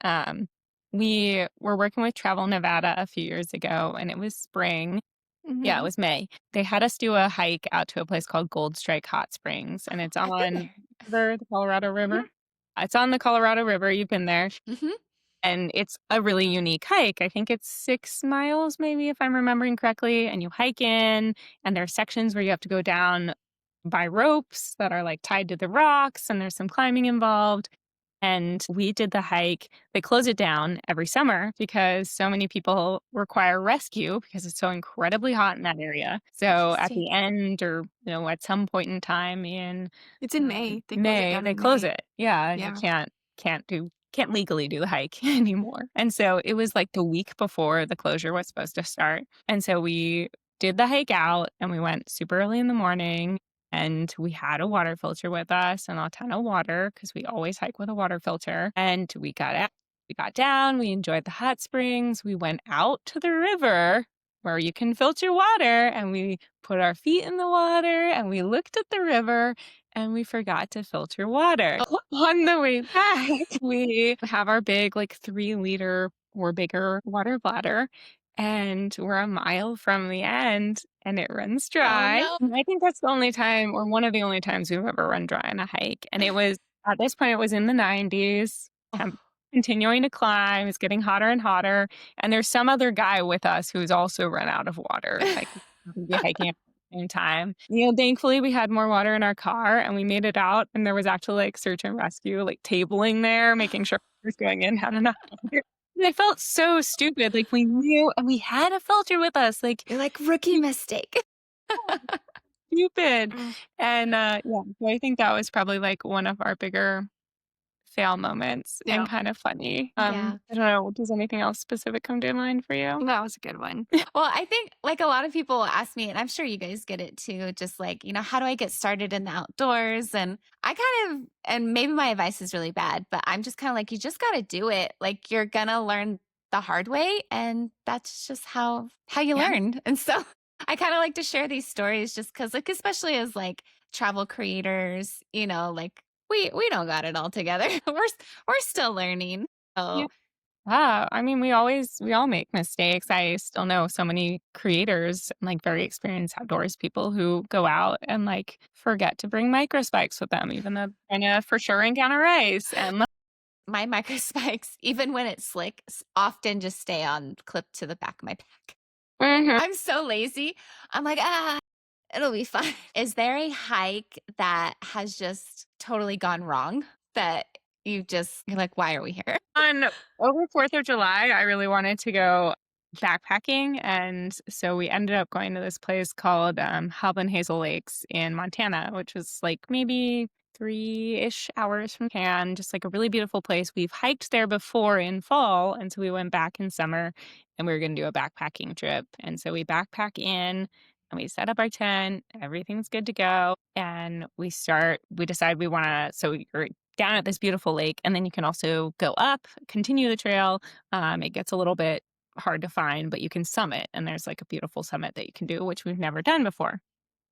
we were working with Travel Nevada a few years ago and it was spring. Yeah, it was May. They had us do a hike out to a place called Gold Strike Hot Springs, and it's I've been on the Colorado River. Mhm. It's on the Colorado River. You've been there. Mhm. And it's a really unique hike. I think it's 6 miles, maybe, if I'm remembering correctly. And you hike in, and there are sections where you have to go down by ropes that are like tied to the rocks, and there's some climbing involved. And we did the hike. They close it down every summer because so many people require rescue because it's so incredibly hot in that area. So at the end or, at some point in time in It's in May. They close it May, down they in close May. it. Yeah, Yeah. you can't legally do the hike anymore. And so it was like the week before the closure was supposed to start. And so we did the hike out and we went super early in the morning and we had a water filter with us and a ton of water because we always hike with a water filter. And we got out, we got down, we enjoyed the hot springs. We went out to the river where you can filter water and we put our feet in the water and we looked at the river and we forgot to filter water. On the way back, we have our big, like 3-liter or bigger water bladder, and we're a mile from the end, and it runs dry. no. And I think that's the only time, or one of the only times we've ever run dry on a hike. And it was, at this point, it was in the 90s. Oh. Continuing to climb, it's getting hotter and hotter. And there's some other guy with us who's also run out of water. Like, we'd be hiking at the same time. Thankfully, we had more water in our car and we made it out. And there was actually like search and rescue, like tabling there, making sure whoever's going in had enough water. And I felt so stupid. Like, we knew and we had a filter with us. Like, You're like, rookie mistake. stupid. Mm. And so I think that was probably like one of our bigger fail moments Yeah. and kind of funny. Yeah. I don't know. Does anything else specific come to mind for you? That was a good one. Well, I think like a lot of people ask me, and I'm sure you guys get it too, just like, how do I get started in the outdoors? And I kind of, and maybe my advice is really bad, but I'm just kind of like, you just got to do it. Like you're going to learn the hard way. And that's just how you Yeah. learn. And so I kind of like to share these stories just because like, especially as like travel creators, like we don't got it all together. We're still learning. So Yeah. I mean, we all make mistakes. I still know so many creators, like very experienced outdoors people who go out and like forget to bring micro spikes with them, even though they're gonna for sure encounter ice. And my micro spikes, even when it's slick, often just stay on clipped to the back of my pack. I'm so lazy. I'm like, it'll be fine. Is there a hike that has just totally gone wrong that you're like, why are we here? on over 4th of July, I really wanted to go backpacking. And so we ended up going to this place called Hub and Hazel Lakes in Montana, which was like maybe 3-ish hours from Cannes, just like a really beautiful place. We've hiked there before in fall. And so we went back in summer and we were going to do a backpacking trip. And so we backpack in. and we set up our tent. Everything's good to go. And we decide we want to, so you're down at this beautiful lake, and then you can also go up, continue the trail. It gets a little bit hard to find, but you can summit, and there's like a beautiful summit that you can do, which we've never done before.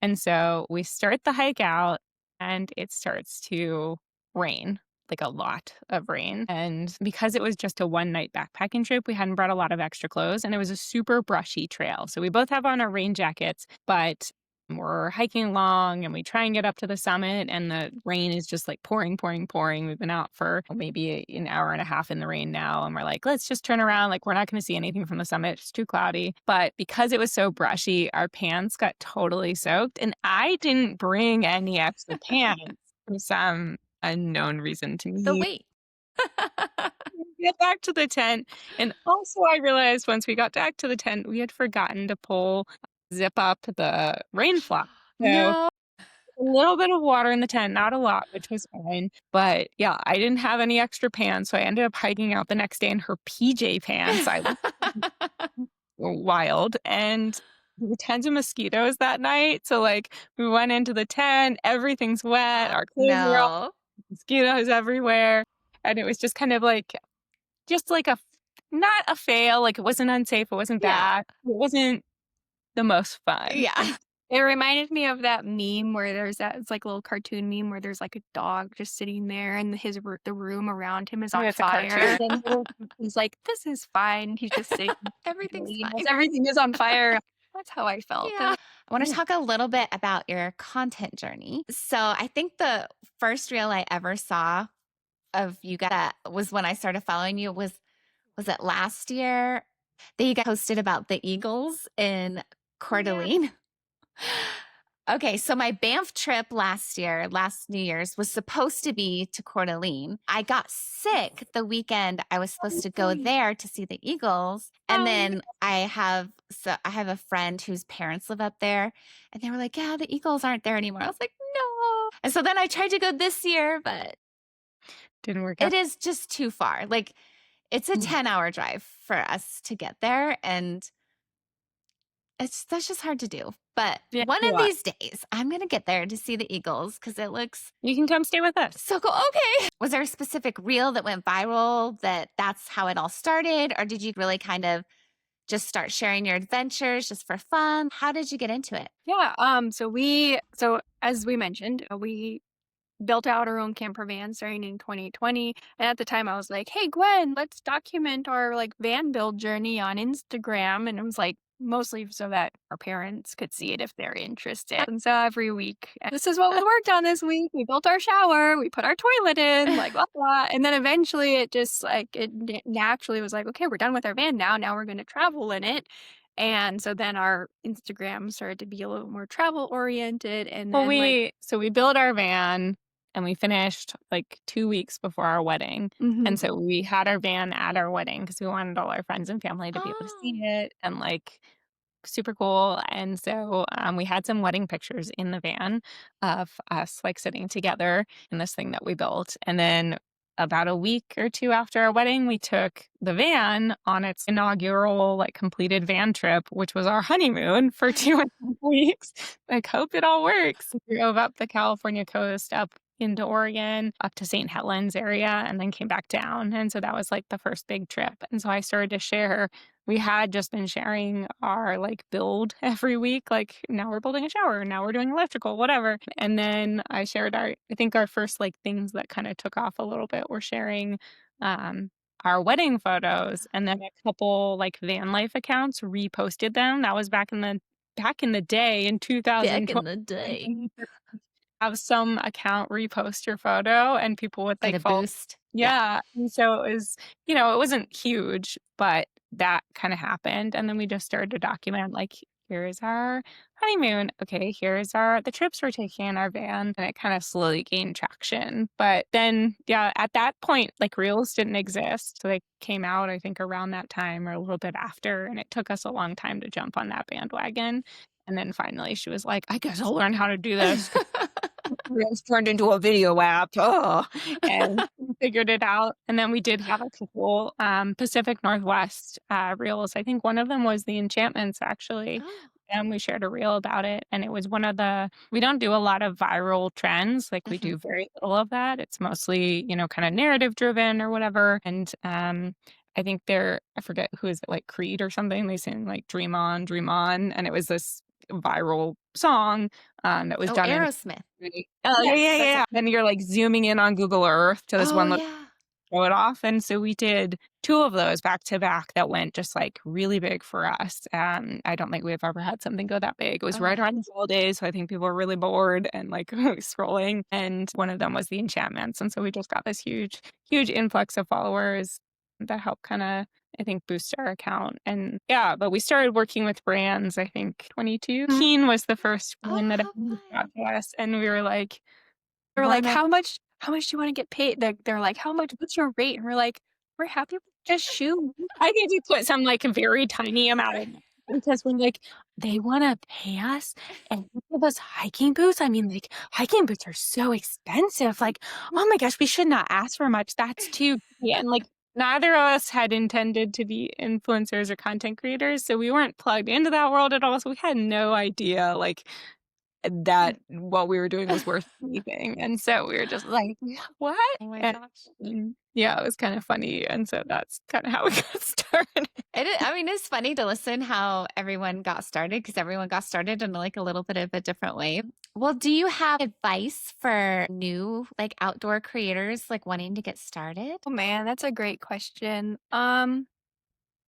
And so we start the hike out, and it starts to rain, like a lot of rain. And because it was just a one-night backpacking trip, we hadn't brought a lot of extra clothes, and it was a super brushy trail. So we both have on our rain jackets, but we're hiking along, and we try and get up to the summit, and the rain is just like pouring, pouring, pouring. We've been out for maybe an hour and a half in the rain now, and we're like, let's just turn around. Like, we're not going to see anything from the summit. It's too cloudy. But because it was so brushy, our pants got totally soaked, and I didn't bring any extra pants for some unknown reason to So me. wait. Get back to the tent. And also I realized once we got back to the tent, we had forgotten to zip up the rain flap. So No. a little bit of water in the tent, not a lot, which was fine. But yeah, I didn't have any extra pants. So I ended up hiking out the next day in her PJ pants. I were wild. And there were tons of mosquitoes that night. So like we went into the tent, everything's wet, our clothes were all No. mosquitoes everywhere. And it was just kind of like, not a fail. Like, it wasn't unsafe. It wasn't Yeah. bad. It wasn't the most fun. Yeah. It reminded me of that meme where it's like a little cartoon meme where there's like a dog just sitting there and the room around him is on It's a fire. cartoon. And he's like, this is fine. He's just sitting. Everything's He knows fine. everything is on fire. That's how I felt. Yeah. I want to Yeah. talk a little bit about your content journey. So I think the first reel I ever saw of you guys that was when I started following you was it last year that you guys posted about the eagles in Coeur d'Alene? Okay, so my Banff trip last New Year's, was supposed to be to Coeur d'Alene. I got sick the weekend I was supposed to go there to see the eagles. And then I have a friend whose parents live up there, and they were like, yeah, the eagles aren't there anymore. I was like, no. And so then I tried to go this year, but Didn't work out. it is just too far. Like, it's a 10-hour drive for us to get there, and that's just hard to do. But Yeah, one a of lot. these days, I'm going to get there to see the eagles because it looks You can come stay with us. so cool. Okay. Was there a specific reel that went viral that's how it all started? Or did you really kind of just start sharing your adventures just for fun? How did you get into it? Yeah. So as we mentioned, we built out our own camper van starting in 2020. And at the time I was like, hey, Gwen, let's document our like van build journey on Instagram. And it was like mostly so that our parents could see it if they're interested. And so every week, this is what we worked on this week. We built our shower, we put our toilet in, like blah, blah. And then eventually it just like, it naturally was like, okay, we're done with our van now. Now we're going to travel in it. And so then our Instagram started to be a little more travel oriented. And Well, then we built our van, and we finished like 2 weeks before our wedding. Mhm. And so we had our van at our wedding because we wanted all our friends and family to be able to see it, and like super cool. And so we had some wedding pictures in the van of us like sitting together in this thing that we built. And then about a week or two after our wedding, we took the van on its inaugural like completed van trip, which was our honeymoon for 2.5 weeks. Like, hope it all works. We drove up the California coast, up into Oregon, up to St. Helens area, and then came back down. And so that was like the first big trip. And so I started to share. We had just been sharing our like build every week. Like, now we're building a shower, now we're doing electrical, whatever. And then I shared I think our first like things that kind of took off a little bit were sharing our wedding photos. And then a couple like van life accounts reposted them. That was back in the day in 2020. Back in the day. Have some account repost your photo, and people would Get like a follow. boost. Yeah. And so it was, it wasn't huge, but that kind of happened. And then we just started to document like, here's our honeymoon. Okay, here's the trips we're taking in our van. And it kind of slowly gained traction. But then, yeah, at that point, like reels didn't exist. So they came out, I think, around that time or a little bit after. And it took us a long time to jump on that bandwagon. And then finally she was like, I guess I'll learn how to do this. Reels turned into a video app. Oh, and we figured it out. And then we did have a couple Pacific Northwest reels. I think one of them was the enchantments, actually. and we shared a reel about it. And it was we don't do a lot of viral trends. Like we Mhm. do very little of that. It's mostly, kind of narrative driven or whatever. And I think I forget who is it, like Creed or something. They sing like Dream On, Dream On. And it was this viral song that was Oh, done in. Aerosmith. Oh, yeah, Yes, yeah, yeah, that's yeah. it. And you're like zooming in on Google Earth to this Oh, one yeah. show it off. And so we did two of those back to back that went just like really big for us. I don't think we've ever had something go that big. It was Oh, right wow. around the holidays. So I think people were really bored and like scrolling. And one of them was the enchantments. And so we just got this huge, huge influx of followers that helped kind of, I think, boost our account. And yeah, but we started working with brands, I think 22. Keen was the first one Oh, that how got fun. to us. And we were like, They're like, wanna how much do you wanna get paid? They're like, "How much what's your rate?" And we're like, "We're happy with just shoot." I think you put some, like, very tiny amount of because we're like, "They wanna pay us and give us hiking boots?" I mean, like, hiking boots are so expensive, like, "Oh my gosh, we should not ask for much, that's too" yeah, and, like, neither of us had intended to be influencers or content creators, so we weren't plugged into that world at all, so we had no idea, like, that what we were doing was worth anything, and so we were just like, "What?" Oh my And gosh. yeah, it was kinda funny, and so that's kinda how we got started. I mean, it's funny to listen how everyone got started because everyone got started in like a little bit of a different way. Well, do you have advice for new like outdoor creators like wanting to get started? Oh, man, that's a great question.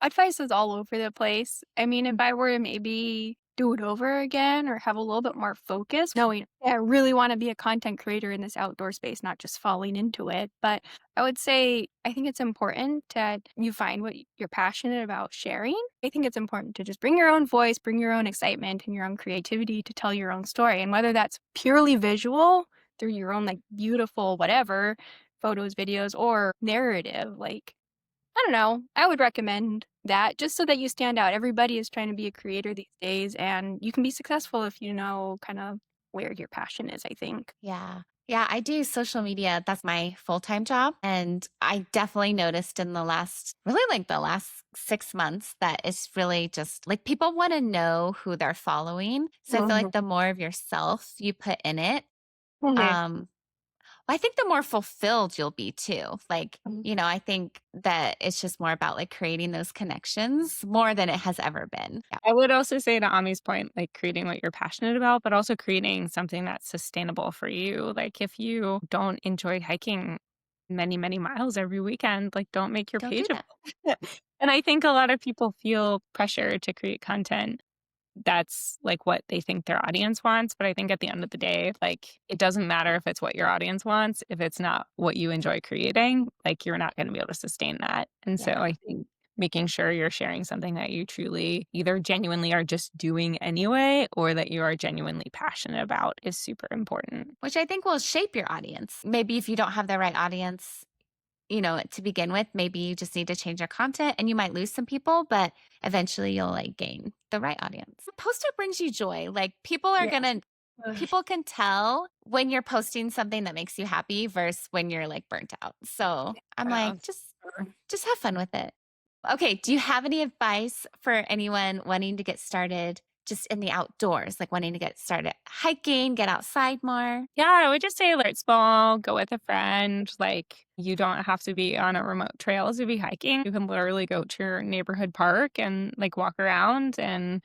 Advice is all over the place. I mean, if I were to maybe do it over again or have a little bit more focus, knowing I really want to be a content creator in this outdoor space, not just falling into it. But I would say I think it's important that you find what you're passionate about sharing. I think it's important to just bring your own voice, bring your own excitement and your own creativity to tell your own story. And whether that's purely visual through your own like beautiful whatever photos, videos, or narrative, like I don't know. I would recommend that just so that you stand out. Everybody is trying to be a creator these days, and you can be successful if you know kind of where your passion is, I think. Yeah. Yeah, I do social media. That's my full-time job. And I definitely noticed in really like the last 6 months that it's really just like people want to know who they're following. So I feel like Mhm. the more of yourself you put in it, Mhm. um, I think the more fulfilled you'll be too. Like, I think that it's just more about like creating those connections more than it has ever been. Yeah. I would also say to Ami's point, like, creating what you're passionate about, but also creating something that's sustainable for you. Like, if you don't enjoy hiking many, many miles every weekend, like, don't make your Don't do page about that. it. And I think a lot of people feel pressure to create content that's like what they think their audience wants. But I think at the end of the day, like it doesn't matter if it's what your audience wants. If it's not what you enjoy creating, like you're not going to be able to sustain that. And so Yeah. I think making sure you're sharing something that you truly either genuinely are just doing anyway or that you are genuinely passionate about is super important. Which I think will shape your audience. Maybe if you don't have the right audience, to begin with, maybe you just need to change your content and you might lose some people, but eventually you'll like gain the right audience. Poster brings you joy. Like Yeah. people can tell when you're posting something that makes you happy versus when you're like burnt out. So I'm Yeah. like, just have fun with it. Okay. Do you have any advice for anyone wanting to get started just in the outdoors, like wanting to get started hiking, get outside more? Yeah, I would just say start small, go with a friend. Like, you don't have to be on a remote trail to be hiking. You can literally go to your neighborhood park and like walk around and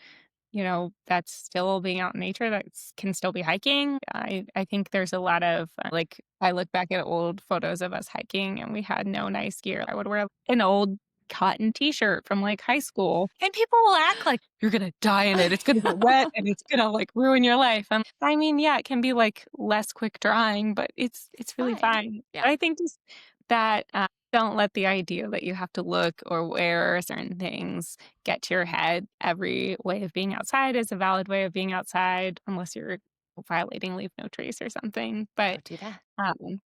that's still being out in nature. That can still be hiking. I think there's a lot of like I look back at old photos of us hiking and we had no nice gear. I would wear an old cotton t-shirt from like high school and people will act like you're gonna die in it. It's gonna get wet and it's gonna like ruin your life. And I mean, yeah, it can be like less quick drying, but it's really Fine. fine. Yeah. But I think just that don't let the idea that you have to look or wear certain things get to your head. Every way of being outside is a valid way of being outside, unless you're violating leave no trace or something. But Don't do that. um,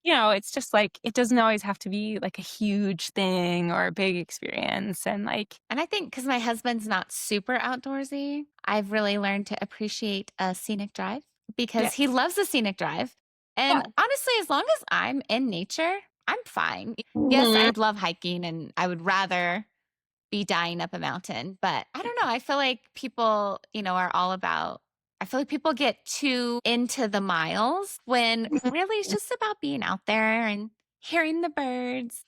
it's just like it doesn't always have to be like a huge thing or a big experience. And like, And I think because my husband's not super outdoorsy, I've really learned to appreciate a scenic drive yeah, because he loves a scenic drive. yeah. And honestly, as long as I'm in nature, I'm fine. Yes, I Mhm. love hiking and I would rather be dying up a mountain. But I don't know. I feel like people, are all about, I feel like people get too into the miles when really it's just about being out there and hearing the birds.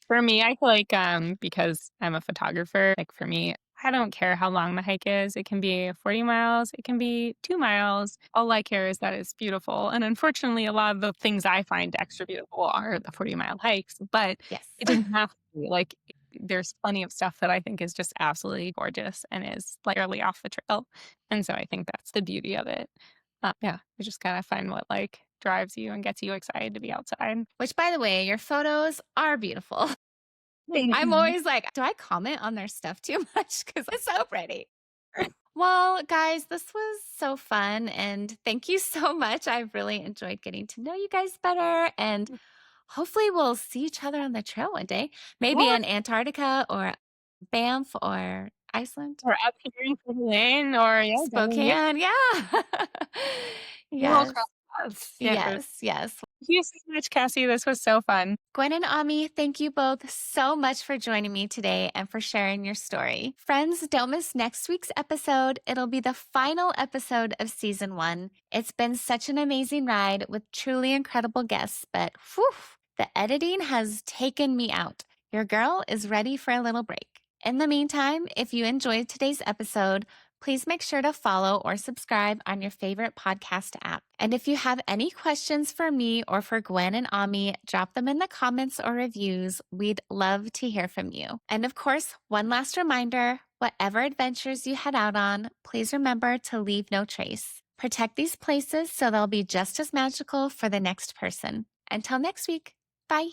For me, I feel like, because I'm a photographer, like for me, I don't care how long the hike is. It can be 40 miles, it can be 2 miles. All I care is that it's beautiful. And unfortunately, a lot of the things I find extra beautiful are the 40-mile hikes, but Yes. it doesn't have to be. Like, there's plenty of stuff that I think is just absolutely gorgeous and is like barely off the trail. And so I think that's the beauty of it. Yeah, you just gotta find what like drives you and gets you excited to be outside. Which, by the way, your photos are beautiful. I'm always like, do I comment on their stuff too much? Because it's so pretty. Well, guys, this was so fun. And thank you so much. I've really enjoyed getting to know you guys better. And hopefully, we'll see each other on the trail one day. Maybe in Antarctica or Banff or Iceland. Or up here in Portland or yeah, Spokane. Yeah. we'll Yes. cross paths. Yes. Yes. Thank you so much, Cassie. This was so fun. Gwyn and Ami, thank you both so much for joining me today and for sharing your story. Friends, don't miss next week's episode. It'll be the final episode of season 1. It's been such an amazing ride with truly incredible guests, but whew, the editing has taken me out. Your girl is ready for a little break. In the meantime, if you enjoyed today's episode, please make sure to follow or subscribe on your favorite podcast app. And if you have any questions for me or for Gwyn and Ami, drop them in the comments or reviews. We'd love to hear from you. And of course, one last reminder, whatever adventures you head out on, please remember to leave no trace. Protect these places so they'll be just as magical for the next person. Until next week, bye.